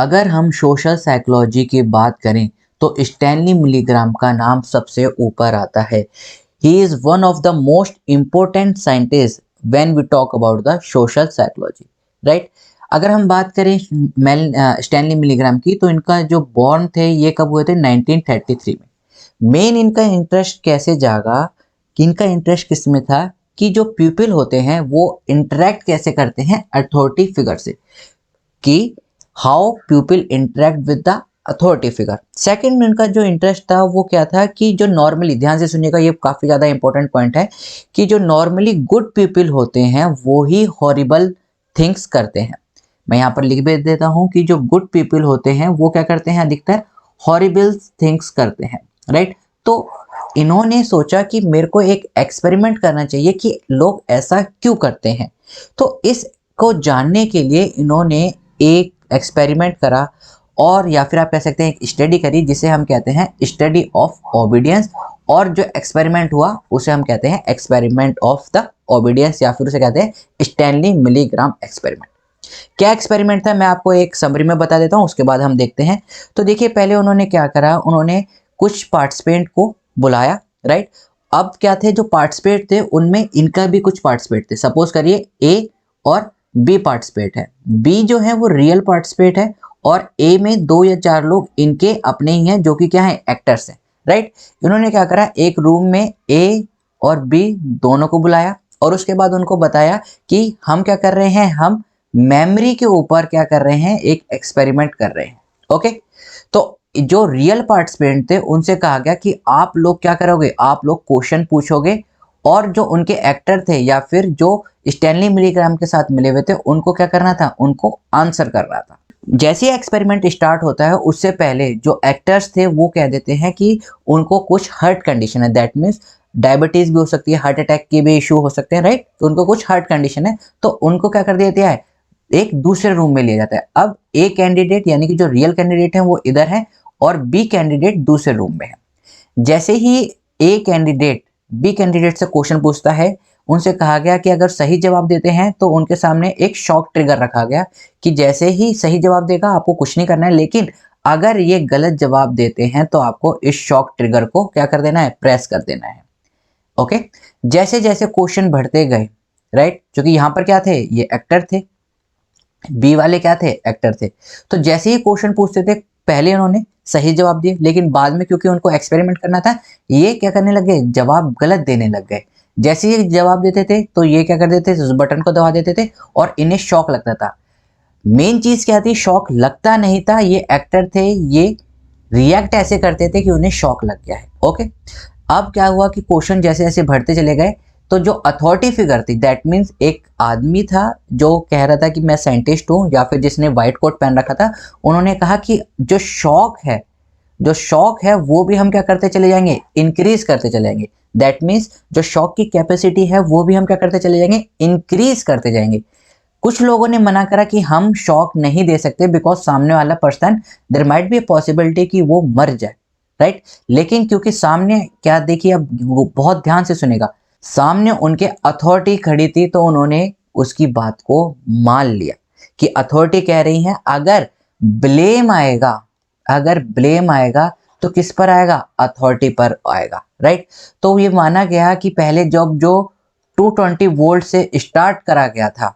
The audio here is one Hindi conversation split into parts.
अगर हम सोशल साइकोलॉजी की बात करें तो स्टैनली मिलीग्राम का नाम सबसे ऊपर आता है। He is one of the most important scientist when we talk about the social psychology, right. अगर हम बात करें स्टैनली मिलीग्राम की, तो इनका जो बॉर्न थे ये कब हुए थे, 1933 में। मेन इनका इंटरेस्ट कैसे जागा, कि इनका इंटरेस्ट किस में था कि जो पीपल होते हैं वो इंटरेक्ट कैसे करते हैं अथॉरिटी फिगर से, कि how people interact with the authority figure. Second इनका जो इंटरेस्ट था वो क्या था कि जो नॉर्मली, ध्यान से सुनिएगा ये काफ़ी ज़्यादा इंपॉर्टेंट पॉइंट है, कि जो नॉर्मली गुड पीपल होते हैं वो ही हॉरिबल थिंग्स करते हैं। मैं यहाँ पर लिख भी देता हूँ कि जो गुड पीपल होते हैं वो क्या करते हैं, अधिकतर हॉरिबल थिंग्स करते हैं, राइट। तो इन्होंने सोचा कि मेरे को एक एक्सपेरिमेंट करना चाहिए कि लोग ऐसा क्यों करते हैं। तो इसको जानने के लिए इन्होंने एक एक्सपेरिमेंट करा, और या फिर आप कह सकते हैं एक स्टडी करी, जिसे हम कहते हैं स्टडी ऑफ ओबीडियंस। और जो एक्सपेरिमेंट हुआ उसे हम कहते हैं एक्सपेरिमेंट ऑफ द ओबीडियंस, या फिर उसे कहते हैं स्टैनली मिलीग्राम एक्सपेरिमेंट। क्या एक्सपेरिमेंट था, मैं आपको एक समरी में बता देता हूँ, उसके बाद हम देखते हैं। तो देखिए, पहले उन्होंने क्या करा, उन्होंने कुछ पार्टिसिपेंट को बुलाया, राइट। अब क्या थे, जो पार्टिसिपेट थे उनमें इनका भी कुछ पार्टिसिपेट थे। सपोज करिए ए और बी पार्टिसिपेट है, बी जो है वो रियल पार्टिसिपेट है, और ए में 2 या 4 लोग इनके अपने ही हैं जो कि क्या है, एक्टर्स हैं, राइट। इन्होंने क्या करा, एक रूम में ए और बी दोनों को बुलाया, और उसके बाद उनको बताया कि हम क्या कर रहे हैं, हम मेमोरी के ऊपर क्या कर रहे हैं, एक एक्सपेरिमेंट कर रहे हैं, ओके। तो जो रियल पार्टिसिपेंट थे उनसे कहा गया कि आप लोग क्या करोगे, आप लोग क्वेश्चन पूछोगे, और जो उनके एक्टर थे या फिर जो स्टैनली मिलीग्राम के साथ मिले हुए थे उनको क्या करना था, उनको आंसर करना था। जैसे ही एक्सपेरिमेंट स्टार्ट होता है उससे पहले जो एक्टर्स थे वो कह देते हैं कि उनको कुछ हार्ट कंडीशन है, दैट मीन्स डायबिटीज भी हो सकती है, हार्ट अटैक के भी इशू हो सकते हैं, राइट। तो उनको कुछ हार्ट कंडीशन है, तो उनको क्या कर दिया है, एक दूसरे रूम में लिया जाता है। अब ए कैंडिडेट यानी कि जो रियल कैंडिडेट है वो इधर है, और बी कैंडिडेट दूसरे रूम में है। जैसे ही ए कैंडिडेट बी कैंडिडेट से क्वेश्चन पूछता है, उनसे कहा गया कि अगर सही जवाब देते हैं तो उनके सामने एक शॉक ट्रिगर रखा गया, कि जैसे ही सही जवाब देगा आपको कुछ नहीं करना है, लेकिन अगर ये गलत जवाब देते हैं तो आपको इस शॉक ट्रिगर को क्या कर देना है, प्रेस कर देना है, ओके। जैसे जैसे क्वेश्चन बढ़ते गए, राइट, क्योंकि यहाँ पर क्या थे, ये एक्टर थे, बी वाले क्या थे, एक्टर थे। तो जैसे ही क्वेश्चन पूछते थे, पहले उन्होंने सही जवाब दिए, लेकिन बाद में क्योंकि उनको एक्सपेरिमेंट करना था, ये क्या करने लग गए, जवाब गलत देने लग गए। जैसे ही जवाब देते थे तो ये क्या कर देते थे, उस बटन को दबा देते थे, और इन्हें शॉक लगता था। मेन चीज क्या थी, शॉक लगता नहीं था, ये एक्टर थे, ये रिएक्ट ऐसे करते थे कि उन्हें शॉक लग गया है, ओके। अब क्या हुआ कि क्वेश्चन जैसे जैसे बढ़ते चले गए, तो जो अथॉरिटी फिगर थी, दैट मीन्स एक आदमी था जो कह रहा था कि मैं साइंटिस्ट हूँ, या फिर जिसने व्हाइट कोट पहन रखा था, उन्होंने कहा कि जो शॉक है वो भी हम क्या करते चले जाएंगे, इंक्रीज करते चले जाएंगे। दैट मीन्स जो शॉक की कैपेसिटी है वो भी हम क्या करते चले जाएंगे, इंक्रीज करते जाएंगे। कुछ लोगों ने मना करा कि हम शॉक नहीं दे सकते, बिकॉज सामने वाला person, there might be a possibility कि वो मर जाए, राइट। लेकिन क्योंकि सामने क्या, देखिए अब बहुत ध्यान से सुनेगा, सामने उनके अथॉरिटी खड़ी थी, तो उन्होंने उसकी बात को मान लिया कि अथॉरिटी कह रही है, अगर ब्लेम आएगा तो किस पर आएगा, अथॉरिटी पर आएगा, राइट। तो ये माना गया कि पहले जब जो 220 वोल्ट से स्टार्ट करा गया था,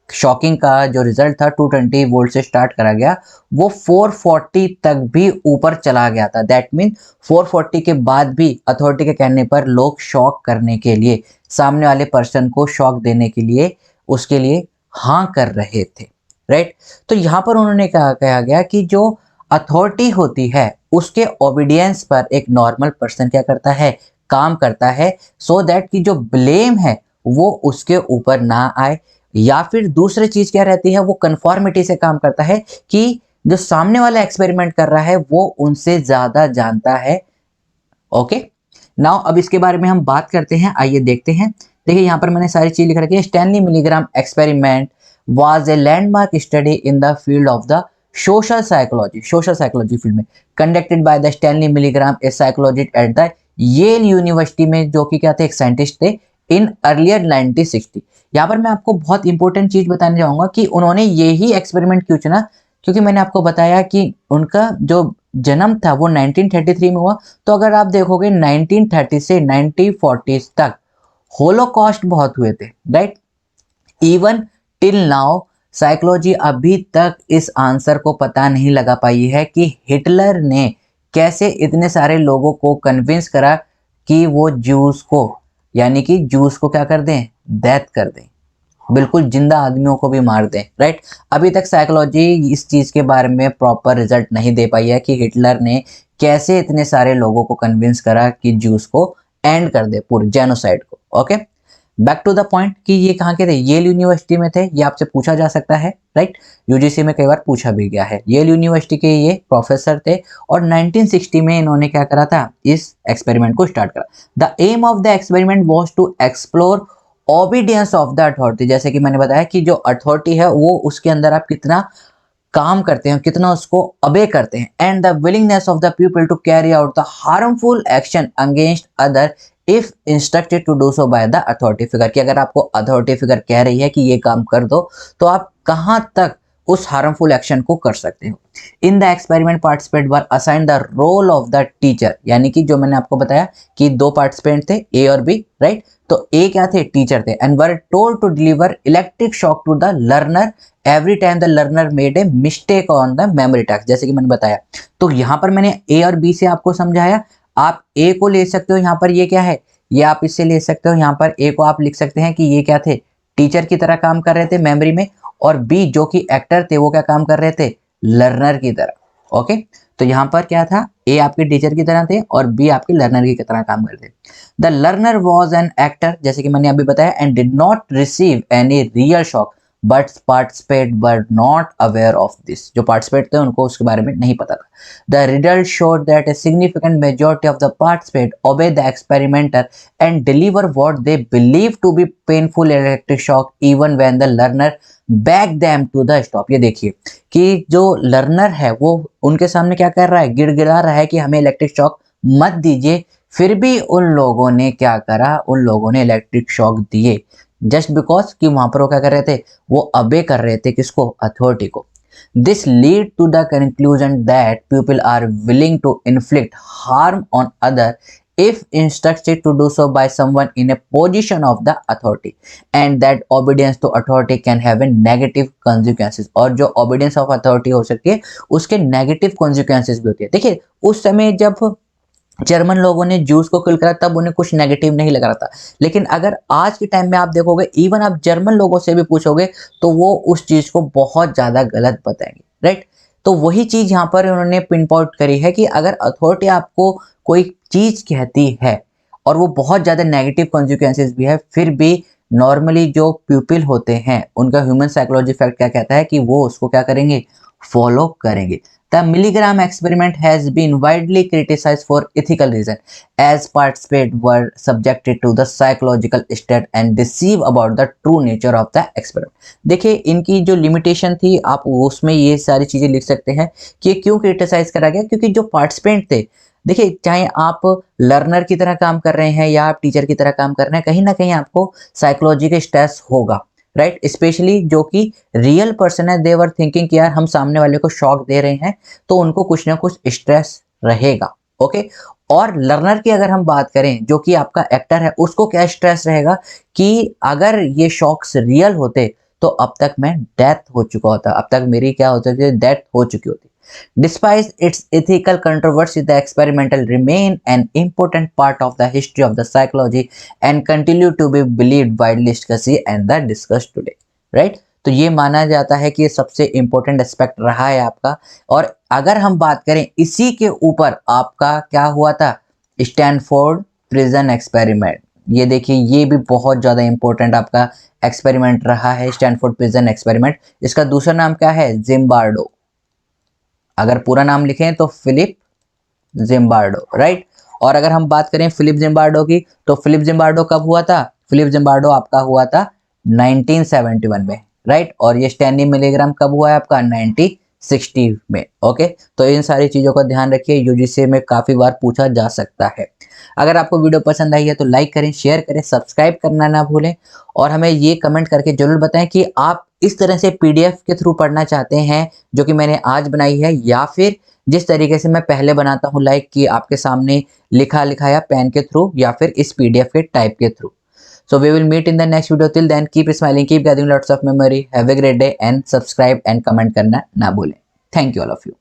शॉकिंग का जो रिजल्ट था 220 वोल्ट से स्टार्ट करा गया, वो 440 तक भी ऊपर चला गया था। दैट मीन 440 के बाद भी अथॉरिटी के कहने पर लोग शॉक करने के लिए, सामने वाले पर्सन को शॉक देने के लिए, उसके लिए हाँ कर रहे थे, राइट। तो यहाँ पर उन्होंने कहा गया कि जो अथॉरिटी होती है उसके ओबीडियंस पर एक नॉर्मल पर्सन क्या करता है, काम करता है, सो दैट कि जो ब्लेम है वो उसके ऊपर ना आए। या फिर दूसरी चीज क्या रहती है, वो कन्फॉर्मिटी से काम करता है, कि जो सामने वाला एक्सपेरिमेंट कर रहा है वो उनसे ज्यादा जानता है, ओके। नाउ अब इसके बारे में हम बात करते हैं, आइए देखते हैं। देखिए यहाँ पर मैंने सारी चीज लिख रखी है। Stanley Milgram experiment was a landmark study in the field of the social psychology field में, conducted by the Stanley Milgram, a psychologist at the Yale university में, जो कि क्या थे, एक साइंटिस्ट थे, इन अर्लियर 1960। यहाँ पर मैं आपको बहुत इंपॉर्टेंट चीज बताने जाऊंगा कि उन्होंने यही एक्सपेरिमेंट क्यों चुना, क्योंकि मैंने आपको बताया कि उनका जो जन्म था वो 1933 में हुआ। तो अगर आप देखोगे 1930 से 1940 तक होलोकॉस्ट बहुत हुए थे, right. Even till now psychology अभी तक इस आंसर को पता नहीं लगा पाई है कि हिटलर ने कैसे इतने सारे लोगों को कन्विंस करा कि वो जूस को, यानी कि जूस को क्या कर दें, डेथ कर दें, बिल्कुल जिंदा आदमियों को भी मार दें, राइट। अभी तक साइकोलॉजी इस चीज के बारे में प्रॉपर रिजल्ट नहीं दे पाई है कि हिटलर ने कैसे इतने सारे लोगों को कन्विंस करा कि जूस को एंड कर दे, पूरे जेनोसाइड को। Okay, back to the point कि ये कहाँ के थे, येल यूनिवर्सिटी में थे, ये आपसे पूछा जा सकता है, राइट। यूजीसी में कई बार पूछा भी गया है। येल यूनिवर्सिटी के ये प्रोफेसर थे और 1960 में इन्होंने क्या करा था, इस एक्सपेरिमेंट को स्टार्ट करा। The aim of the experiment was to explore obedience of the authority. जैसे कि मैंने बताया कि जो अथॉरिटी है वो उसके अंदर आप कितना काम करते हैं, कितना उसको अबे करते हैं, and the willingness of the people to carry out the harmful action against other if instructed to do so by the authority figure. कि अगर आपको अथॉरिटी फिगर कह रही है कि ये काम कर दो तो आप कहां तक उस हार्मफुल एक्शन को कर सकते हो। In the experiment participant were assign the role of the teacher, यानी कि जो मैंने आपको बताया कि दो पार्टिसिपेंट थे, ए और बी, राइट। तो ए क्या थे, टीचर थे, and were told to deliver electric shock to the learner every time the learner made a mistake on the memory task. जैसे कि मैंने बताया, तो यहाँ पर मैंने ए और बी से आपको समझाया। आप ए को ले सकते हो, यहाँ पर ये क्या है, ये आप इससे ले सकते हो, यहाँ पर ए को आप लिख सकते हैं कि ये क्या थे, टीचर की तरह काम कर रहे थे मेमोरी में, और बी जो कि एक्टर थे वो क्या काम कर रहे थे, लर्नर की तरह। ओके, तो यहाँ पर क्या था, ए आपके टीचर की तरह थे और बी आपके लर्नर की तरह काम करते थे। The learner was an actor, जैसे कि मैंने अभी बताया, and did not receive any real shock but participate were not aware of this. जो पार्टिसिपेट थे उनको उसके बारे में नहीं पता था। The result showed that a significant majority of the participate obey the experimenter and deliver what they believe to be painful electric shock even when the learner back them to the stop. ये देखिए कि जो लर्नर है वो उनके सामने क्या कर रहा है, गिड़गिड़ा रहा है कि हमें इलेक्ट्रिक शॉक मत दीजिए, फिर भी उन लोगों ने क्या करा, उन लोगों ने इलेक्ट्रिक शॉक दिए, जस्ट बिकॉज कि वहां पर वो क्या कर रहे थे, वो अबे कर रहे थे किसको, अथॉरिटी को। This lead to the conclusion that people are willing to inflict harm on other if instructed to do so by someone in a position of the authority, and that obedience to authority can have a negative consequences। और जो obedience of authority हो सकती है उसके negative consequences भी होती है। देखिए उस समय जब जर्मन लोगों ने जूस को किल करा तब उन्हें कुछ नेगेटिव नहीं लग रहा था, लेकिन अगर आज के टाइम में आप देखोगे, इवन आप जर्मन लोगों से भी पूछोगे तो वो उस चीज को बहुत ज्यादा गलत बताएंगे, राइट। तो वही चीज यहाँ पर उन्होंने पिन पॉइंट करी है कि अगर अथॉरिटी आपको कोई चीज कहती है और वो बहुत ज्यादा नेगेटिव कॉन्सिक्वेंसेस भी है, फिर भी नॉर्मली जो पीपल होते हैं उनका ह्यूमन साइकोलॉजी फैक्ट क्या कहता है कि वो उसको क्या करेंगे, फॉलो करेंगे। The Milgram experiment has been widely criticized for ethical reasons, as participants were subjected to the psychological state and deceived about the true nature of the experiment। देखिए इनकी जो लिमिटेशन थी आप उसमें ये सारी चीजें लिख सकते हैं कि क्यों क्रिटिसाइज करा गया, क्योंकि जो पार्टिसिपेंट थे, देखिए चाहे आप लर्नर की तरह काम कर रहे हैं या आप टीचर की तरह काम कर रहे हैं, कहीं ना कहीं आपको साइकोलॉजी का स्ट्रेस होगा, राइट। स्पेशली जो कि रियल पर्सन है, देवर थिंकिंग कि यार हम सामने वाले को शॉक दे रहे हैं तो उनको कुछ ना कुछ स्ट्रेस रहेगा। ओके, और लर्नर की अगर हम बात करें जो कि आपका एक्टर है, उसको क्या स्ट्रेस रहेगा कि अगर ये शॉक्स रियल होते तो अब तक मैं डेथ हो चुका होता, अब तक मेरी क्या हो सकती है, डेथ हो चुकी होती। Despite its ethical controversy, the experimental remain an important part of the history of the psychology and continue to be believed widely discussed and the discussed today, right? तो ये माना जाता है कि ये सबसे इंपॉर्टेंट एस्पेक्ट रहा है आपका। और अगर हम बात करें इसी के ऊपर आपका क्या हुआ था, स्टैनफोर्ड प्रिजन एक्सपेरिमेंट। ये देखिए ये भी बहुत ज़्यादा इंपॉर्टेंट आपका एक्सपेरिमेंट रहा है, स्टैनफोर्ड प्रिजन एक्सपेरिमेंट। इसका दूसरा नाम क्या है, जिम्बार्डो। अगर पूरा नाम लिखें तो फिलिप जिम्बार्डो, राइट। और अगर हम बात करें फिलिप जिम्बार्डो की, तो फिलिप जिम्बार्डो कब हुआ था, फिलिप जिम्बार्डो आपका हुआ था 1971 में, राइट। और ये स्टैनली मिलीग्राम कब हुआ है आपका, 1960 में। ओके, तो इन सारी चीजों का ध्यान रखिए, यूजीसी में काफी बार पूछा जा सकता है। अगर आपको वीडियो पसंद आई है तो लाइक करें, शेयर करें, सब्सक्राइब करना ना भूलें और हमें ये कमेंट करके ज़रूर बताएं कि आप इस तरह से पीडीएफ के थ्रू पढ़ना चाहते हैं जो कि मैंने आज बनाई है, या फिर जिस तरीके से मैं पहले बनाता हूँ, लाइक कि आपके सामने लिखा लिखाया पेन के थ्रू, या फिर इस पीडीएफ के टाइप के through. So we will meet in the next video. Till then, keep smiling, keep gathering lots of memory. Have a great day and subscribe and comment करना ना भूलें. Thank you all of you.